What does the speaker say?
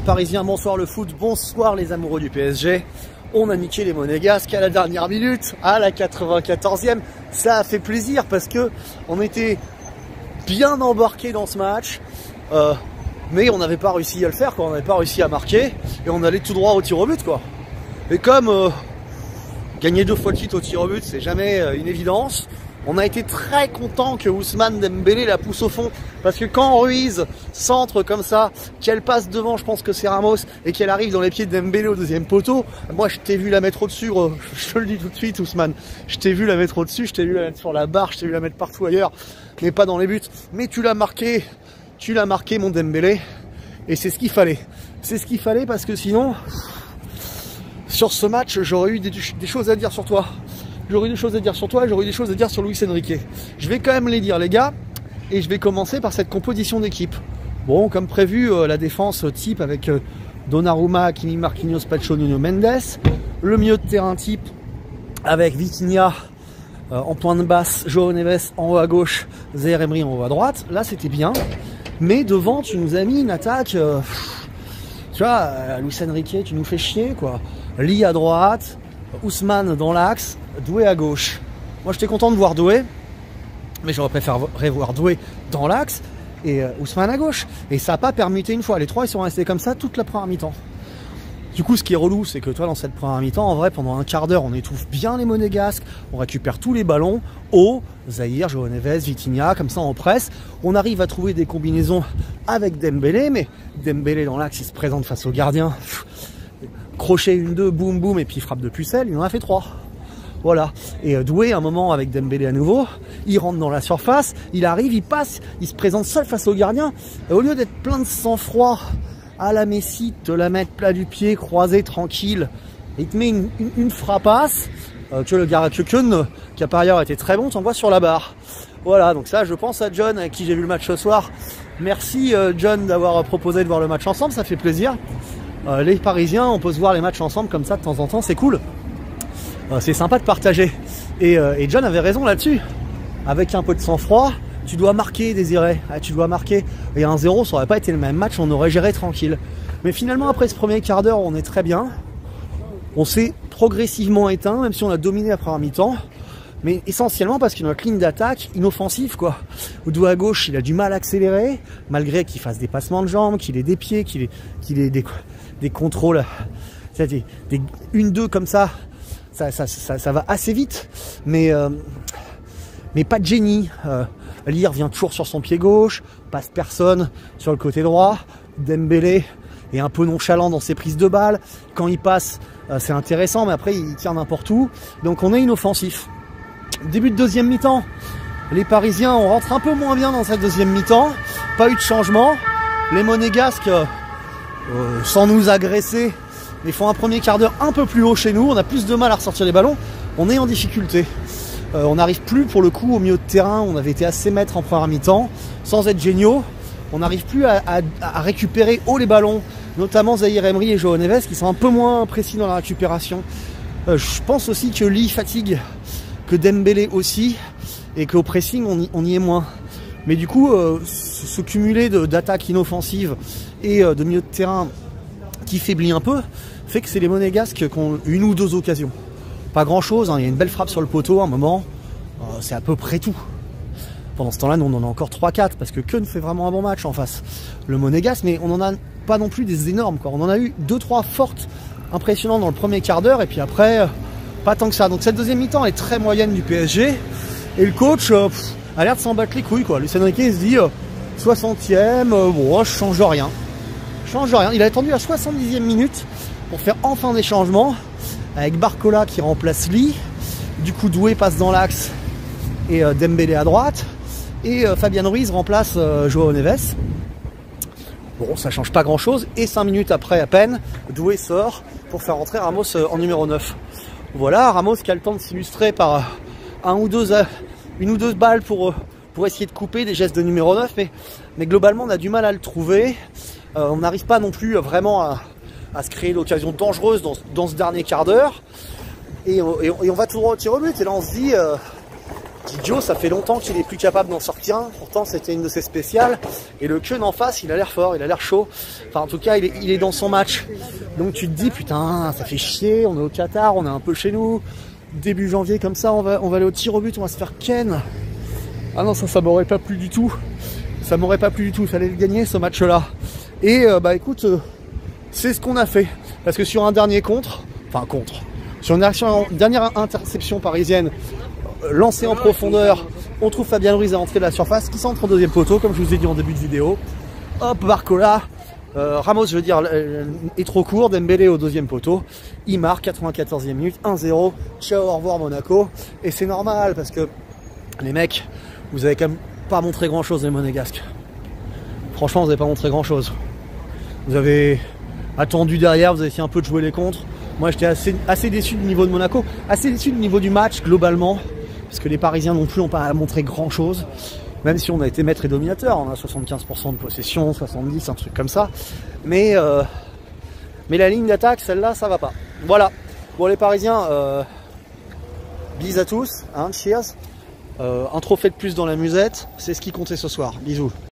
Parisiens, bonsoir le foot, bonsoir les amoureux du PSG. On a niqué les Monégasques à la dernière minute, à la 94e. Ça a fait plaisir parce que on était bien embarqués dans ce match. Mais on n'avait pas réussi à le faire, quoi. On n'avait pas réussi à marquer. Et on allait tout droit au tir au but, quoi. Et comme gagner 2 fois de suite au tir au but, c'est jamais une évidence. On a été très content que Ousmane Dembélé la pousse au fond. Parce que quand Ruiz centre comme ça, qu'elle passe devant, je pense que c'est Ramos, et qu'elle arrive dans les pieds de Dembélé au deuxième poteau, moi je t'ai vu la mettre au-dessus, je te le dis tout de suite Ousmane. Je t'ai vu la mettre au-dessus, je t'ai vu la mettre sur la barre, je t'ai vu la mettre partout ailleurs, mais pas dans les buts. Mais tu l'as marqué mon Dembélé. Et c'est ce qu'il fallait. C'est ce qu'il fallait parce que sinon, sur ce match, j'aurais eu des choses à dire sur toi. J'aurais eu des choses à dire sur toi et j'aurais eu des choses à dire sur Luis Enrique. Je vais quand même les dire les gars, et je vais commencer par cette composition d'équipe. Bon, comme prévu, la défense type avec Donnarumma, Hakimi, Marquinhos, Pacho, Nuno Mendes. Le milieu de terrain type avec Vitinha en point de basse, João Neves en haut à gauche, Zaïre Emery en haut à droite. Là c'était bien, mais devant tu nous as mis une attaque... tu vois, Luis Enrique, tu nous fais chier quoi. Lee à droite, Ousmane dans l'axe, Doué à gauche. Moi j'étais content de voir Doué, mais j'aurais préféré voir Doué dans l'axe et Ousmane à gauche. Et ça n'a pas permuté une fois. Les trois ils sont restés comme ça toute la première mi-temps. Du coup ce qui est relou c'est que toi dans cette première mi-temps, en vrai pendant un quart d'heure on étouffe bien les Monégasques, on récupère tous les ballons, Zaïre, João Neves, Vitinha, comme ça on presse. On arrive à trouver des combinaisons avec Dembélé, mais Dembélé dans l'axe il se présente face au gardien. Crochet 1-2, boum boum, et puis frappe de pucelle, il en a fait 3. Voilà. Et Doué, un moment avec Dembélé à nouveau, il rentre dans la surface, il arrive, il passe, il se présente seul face au gardien. Et au lieu d'être plein de sang-froid à la Messi, te la mettre plat du pied, croisé, tranquille, il te met une frappasse, que le gars qui a par ailleurs été très bon, t'envoie sur la barre. Voilà, donc ça je pense à John, avec qui j'ai vu le match ce soir. Merci John d'avoir proposé de voir le match ensemble, ça fait plaisir. Les Parisiens, on peut se voir les matchs ensemble comme ça de temps en temps, c'est cool. C'est sympa de partager. Et John avait raison là-dessus. Avec un peu de sang-froid, tu dois marquer, Désiré. Tu dois marquer. Et 1-0, ça aurait pas été le même match, on aurait géré tranquille. Mais finalement, après ce premier quart d'heure, on est très bien. On s'est progressivement éteint, même si on a dominé la première mi-temps. Mais essentiellement parce que notre ligne d'attaque inoffensive, quoi. Doué à gauche, il a du mal à accélérer, malgré qu'il fasse des passements de jambes, qu'il ait des pieds, qu'il ait des contrôles, des 1-2 comme ça. Ça va assez vite, mais pas de génie. Lee revient toujours sur son pied gauche, passe personne sur le côté droit. Dembélé est un peu nonchalant dans ses prises de balles. Quand il passe, c'est intéressant, mais après il tire n'importe où. Donc on est inoffensif. Début de deuxième mi-temps, les Parisiens, on rentre un peu moins bien dans cette deuxième mi-temps. Pas eu de changement. Les Monégasques, sans nous agresser, ils font un premier quart d'heure un peu plus haut chez nous. On a plus de mal à ressortir les ballons. On est en difficulté. On n'arrive plus pour le coup au milieu de terrain. On avait été assez maître en première mi-temps, sans être géniaux. On n'arrive plus à récupérer haut les ballons, notamment Zaïre Emery et João Neves qui sont un peu moins précis dans la récupération. Je pense aussi que Lee fatigue, que Dembélé aussi, et qu'au pressing on y est moins. Mais du coup, ce cumulé d'attaques inoffensives et de milieu de terrain qui faiblit un peu, fait que c'est les Monégasques qui ont une ou deux occasions. Pas grand chose, hein. Il y a une belle frappe sur le poteau à un moment, c'est à peu près tout. Pendant ce temps-là, nous on en a encore 3-4 parce que Keun fait vraiment un bon match en face. Le Monégasque, mais on en a pas non plus des énormes, quoi. On en a eu 2-3 fortes, impressionnantes dans le premier quart d'heure et puis après, pas tant que ça. Donc cette deuxième mi-temps est très moyenne du PSG et le coach a l'air de s'en battre les couilles, quoi. Luis Enrique se dit 60e, bon, je change rien. Il a attendu la 70e minute pour faire enfin des changements avec Barcola qui remplace Lee. Du coup Doué passe dans l'axe et Dembélé à droite et Fabian Ruiz remplace João Neves. Bon, ça change pas grand chose et 5 minutes après à peine, Doué sort pour faire rentrer Ramos en numéro 9. Voilà, Ramos qui a le temps de s'illustrer par une ou deux balles pour essayer de couper des gestes de numéro 9, mais globalement on a du mal à le trouver. On n'arrive pas non plus vraiment à se créer l'occasion dangereuse dans ce dernier quart d'heure. Et on va tout droit au tir au but. Et là on se dit, Joe, ça fait longtemps qu'il est plus capable d'en sortir un. Pourtant, c'était une de ses spéciales. Et le Keun en face, il a l'air fort, il a l'air chaud. Enfin, en tout cas, il est dans son match. Donc tu te dis, putain, ça fait chier. On est au Qatar, on est un peu chez nous. Début janvier, comme ça, on va aller au tir au but, on va se faire ken. Ah non, ça m'aurait pas plu du tout. Ça m'aurait pas plu du tout. Il fallait le gagner, ce match-là. Et bah écoute, c'est ce qu'on a fait. Parce que sur un dernier sur une dernière interception parisienne, lancée en profondeur, on trouve Fabien Ruiz à l'entrée de la surface, qui centre au deuxième poteau, comme je vous ai dit en début de vidéo. Hop, Barcola, Ramos, je veux dire, est trop court, Dembélé au deuxième poteau. Il marque, 94e minute, 1-0. Ciao, au revoir Monaco. Et c'est normal, parce que les mecs, vous avez quand même pas montré grand chose les Monégasques. Franchement, vous n'avez pas montré grand chose. Vous avez attendu derrière, vous avez essayé un peu de jouer les contres. Moi, j'étais assez déçu du niveau de Monaco, assez déçu du niveau du match globalement. Parce que les Parisiens non plus n'ont pas montré grand chose, même si on a été maître et dominateur, on a 75% de possession, 70%, un truc comme ça. Mais la ligne d'attaque, celle-là, ça va pas. Voilà. Bon, les Parisiens, bis à tous, hein, cheers. Un trophée de plus dans la musette, c'est ce qui comptait ce soir. Bisous.